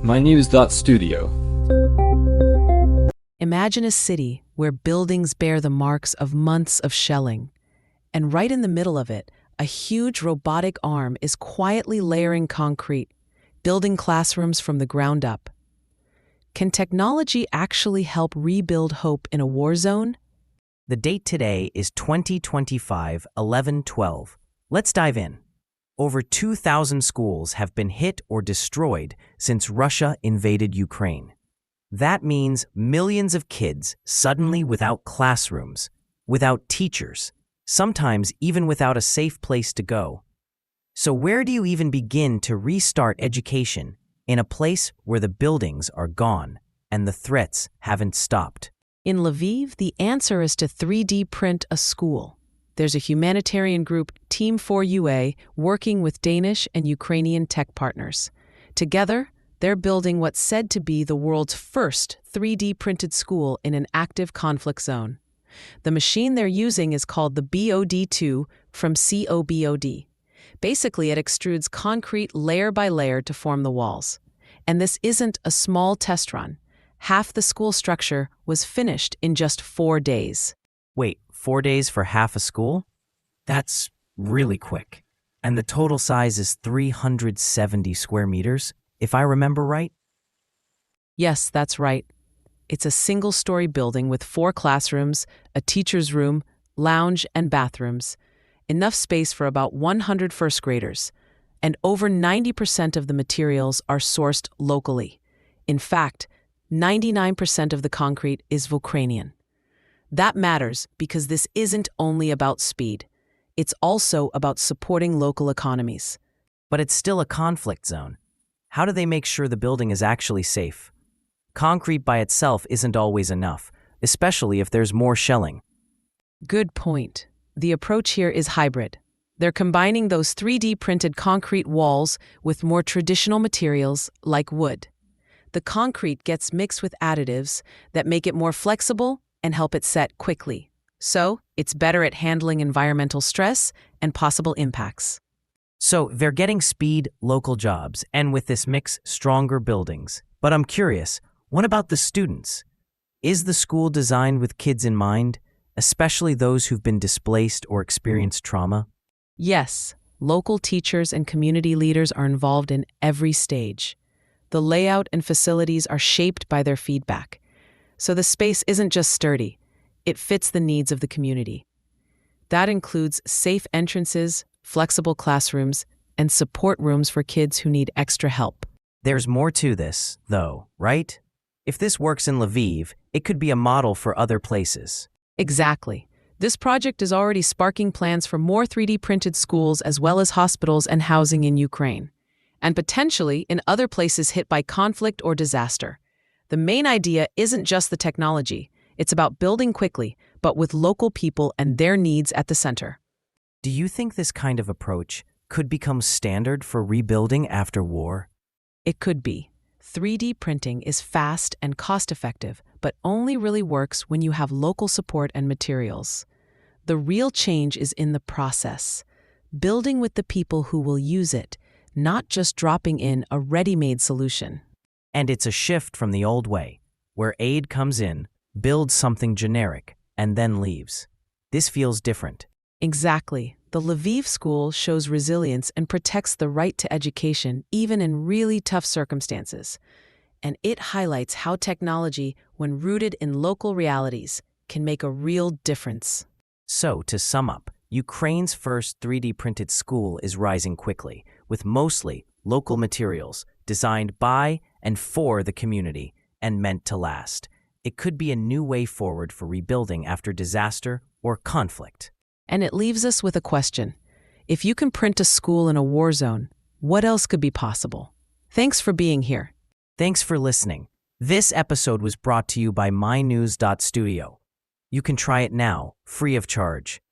mynews.studio. Imagine a city where buildings bear the marks of months of shelling, and right in the middle of it, a huge robotic arm is quietly layering concrete, building classrooms from the ground up. Can technology actually help rebuild hope in a war zone? The date today is 2025-11-12. Let's dive in. Over 2,000 schools have been hit or destroyed since Russia invaded Ukraine. That means millions of kids suddenly without classrooms, without teachers, sometimes even without a safe place to go. So where do you even begin to restart education in a place where the buildings are gone and the threats haven't stopped? In Lviv, the answer is to 3D print a school. There's a humanitarian group, Team 4UA, working with Danish and Ukrainian tech partners. Together, they're building what's said to be the world's first 3D printed school in an active conflict zone. The machine they're using is called the BOD2 from COBOD. Basically, it extrudes concrete layer by layer to form the walls. And this isn't a small test run. Half the school structure was finished in just 4 days. Wait, 4 days for half a school? That's really quick. And the total size is 370 square meters, if I remember right? Yes, that's right. It's a single-story building with 4 classrooms, a teacher's room, lounge, and bathrooms. Enough space for about 100 first graders. And over 90% of the materials are sourced locally. In fact, 99% of the concrete is Ukrainian. That matters because this isn't only about speed. It's also about supporting local economies. But it's still a conflict zone. How do they make sure the building is actually safe? Concrete by itself isn't always enough, especially if there's more shelling. Good point. The approach here is hybrid. They're combining those 3D printed concrete walls with more traditional materials like wood. The concrete gets mixed with additives that make it more flexible and help it set quickly. So, it's better at handling environmental stress and possible impacts. So they're getting speed, local jobs, and with this mix, stronger buildings. But I'm curious, what about the students? Is the school designed with kids in mind, especially those who've been displaced or experienced trauma? Yes, local teachers and community leaders are involved in every stage. The layout and facilities are shaped by their feedback. So the space isn't just sturdy, it fits the needs of the community. That includes safe entrances, flexible classrooms, and support rooms for kids who need extra help. There's more to this, though, right? If this works in Lviv, it could be a model for other places. Exactly. This project is already sparking plans for more 3D printed schools as well as hospitals and housing in Ukraine, and potentially in other places hit by conflict or disaster. The main idea isn't just the technology. It's about building quickly, but with local people and their needs at the center. Do you think this kind of approach could become standard for rebuilding after war? It could be. 3D printing is fast and cost-effective, but only really works when you have local support and materials. The real change is in the process, building with the people who will use it, not just dropping in a ready-made solution. And it's a shift from the old way, where aid comes in, builds something generic, and then leaves. This feels different. Exactly. The Lviv school shows resilience and protects the right to education even in really tough circumstances. And it highlights how technology, when rooted in local realities, can make a real difference. So, to sum up, Ukraine's first 3D printed school is rising quickly, with mostly local materials designed by and for the community and meant to last. It could be a new way forward for rebuilding after disaster or conflict. And it leaves us with a question. If you can print a school in a war zone, what else could be possible? Thanks for being here. Thanks for listening. This episode was brought to you by mynews.studio. You can try it now, free of charge.